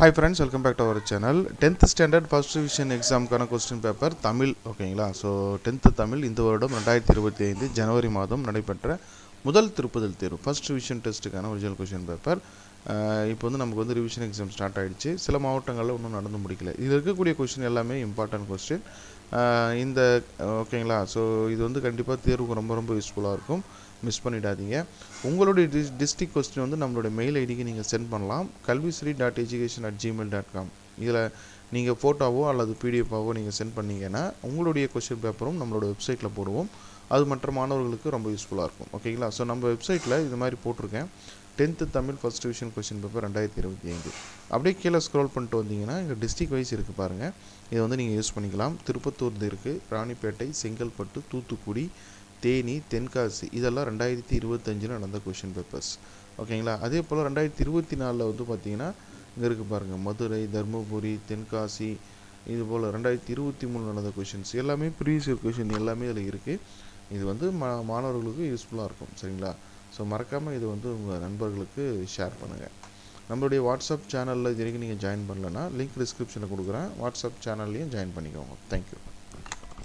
Hi friends, welcome back to our channel. 10th standard first division exam கான question paper Tamil ஓகேங்களா. So 10th Tamil இந்த வருடம் 2025 ஜனவரி மாதம் நடைபெற்ற முதல் திருப்புதல் தேர்வு ஃபர்ஸ்ட் டிவிஷன் டெஸ்ட்டுக்கான ஒரிஜினல் கொஷின் பேப்பர். இப்போ வந்து நமக்கு வந்து ரிவிஷன் எக்ஸாம் ஸ்டார்ட் ஆகிடுச்சு. சில மாவட்டங்களில் இன்னும் நடந்து முடிக்கல. இதில் இருக்கக்கூடிய கொஷின் எல்லாமே இம்பார்ட்டன்ட் கொஸ்டின் இந்த ஓகேங்களா. ஸோ இது வந்து கண்டிப்பாக தேர்வுக்கு ரொம்ப ரொம்ப யூஸ்ஃபுல்லாக இருக்கும். மிஸ் பண்ணிடாதீங்க. உங்களுடைய டிஸ்ட்ரிக்ட் கொஸ்டின் வந்து நம்மளுடைய மெயில் ஐடிக்கு நீங்கள் சென்ட் பண்ணலாம். kalvisri.education@gmail.com. இதில் நீங்கள் ஃபோட்டோவோ அல்லது பிடிஎஃபாவோ நீங்கள் சென்ட் பண்ணிங்கன்னா உங்களுடைய கொஸ்டின் பேப்பரும் நம்மளோட வெப்சைட்டில் போடுவோம். அது மற்ற மாணவர்களுக்கு ரொம்ப யூஸ்ஃபுல்லாக இருக்கும். ஓகேங்களா. ஸோ நம்ம வெப்சைட்டில் இது மாதிரி போட்டிருக்கேன். 10th Tamil first division question paper 2025. அப்படியே கீழே ஸ்க்ரோல் பண்ணிட்டு வந்தீங்கன்னா இங்கே டிஸ்ட்ரிக்ட் வைஸ் இருக்குது பாருங்கள். இதை வந்து நீங்கள் யூஸ் பண்ணிக்கலாம். திருப்பத்தூர் இருக்குது, ராணிப்பேட்டை, செங்கல்பட்டு, தூத்துக்குடி, தேனி, தென்காசி இதெல்லாம் 2025 நடந்த கொஷின் பேப்பர்ஸ். ஓகேங்களா. அதே போல் 2024 வந்து பார்த்திங்கன்னா இங்கே இருக்குது பாருங்கள், மதுரை, தருமபுரி, தென்காசி, இது போல் 2023 நடந்த கொஷின்ஸ் எல்லாமே ப்ரீவியஸ் இயர் கொஷின் எல்லாமே இதில் இருக்குது. இது வந்து மாணவர்களுக்கு யூஸ்ஃபுல்லாக இருக்கும். சரிங்களா. ஸோ மறக்காமல் இது வந்து உங்கள் நண்பர்களுக்கு ஷேர் பண்ணுங்கள். நம்மளுடைய வாட்ஸ்அப் சேனலில் இது வரைக்கும் நீங்கள் ஜாயின் பண்ணலன்னா லிங்க் டிஸ்கிரிப்ஷனில் கொடுக்குறேன். வாட்ஸ்அப் சேனல்லையும் ஜாயின் பண்ணிக்கோங்க. தேங்க்யூ.